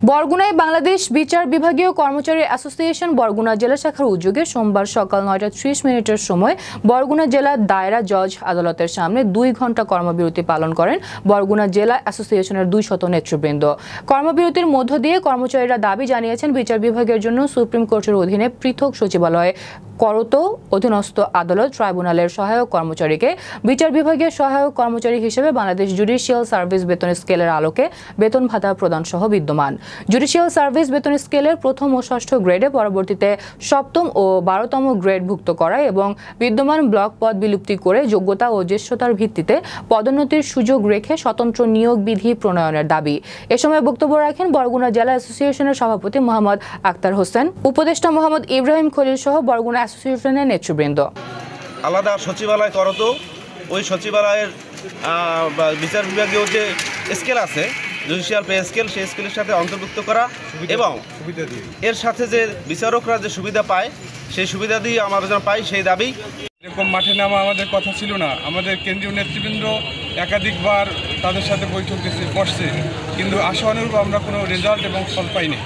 বরগুনায় বাংলাদেশ বিচার বিভাগীয় কর্মচারী অ্যাসোসিয়েশন বরগুনা জেলা শাখার উদ্যোগে সোমবার সকাল ৯টা ৩০ সময় বরগুনা জেলা দায়রা জজ আদালতের সামনে ২ ঘণ্টা কর্মবিরতি পালন করেন বরগুনা জেলা অ্যাসোসিয়েশনের ২০০ নেতৃবৃন্দ। কর্মবিরতির মধ্য দিয়ে কর্মচারীরা দাবি জানিয়েছেন বিচার বিভাগের জন্য সুপ্রিম কোর্টের অধীনে পৃথক সচিবালয় করত অধীনস্থ আদালত ট্রাইব্যুনালের সহায়ক কর্মচারীকে বিচার বিভাগের সহায়ক কর্মচারী হিসেবে বাংলাদেশ জুডিশিয়াল সার্ভিস বেতন স্কেলের আলোকে বেতন ভাতা প্রদান সহ বিদ্যমান। জুডিশিয়াল সার্ভিস বেতন স্কেলের প্রথম ও ষষ্ঠ গ্রেডে পরবর্তীতে সপ্তম ও ১২তম গ্রেড ভুক্ত করা এবং বিদ্যমান ব্লক পদ বিলুপ্তি করে যোগ্যতা ও জ্যেষ্ঠতার ভিত্তিতে পদোন্নতির সুযোগ রেখে স্বতন্ত্র নিয়োগ বিধি প্রণয়নের দাবি। এ সময় বক্তব্য রাখেন বরগুনা জেলা অ্যাসোসিয়েশনের সভাপতি মোহাম্মদ আক্তার হোসেন, উপদেষ্টা মোহাম্মদ ইব্রাহিম খলিল সহ বরগুনা অ্যাসোসিয়েশনের নেতৃবৃন্দ। আলাদা সচিবালয় করত, ওই সচিবালয়ের বিচার বিভাগীয় যে স্কেল আছে জুডিশিয়াল পে স্কেল, সেই স্কেলের সাথে অন্তর্ভুক্ত করা এবং এর সাথে যে বিচারকরা যে সুবিধা পায় সেই সুবিধা দিয়ে আমরা যেন পাই সেই দাবি। এরকম মাঠে নামা আমাদের কথা ছিল না। আমাদের কেন্দ্রীয় নেতৃবৃন্দ একাধিকবার তাদের সাথে বৈঠক বসছে, কিন্তু আশানুরূপ আমরা কোনো রেজাল্ট এবং ফল পাইনি।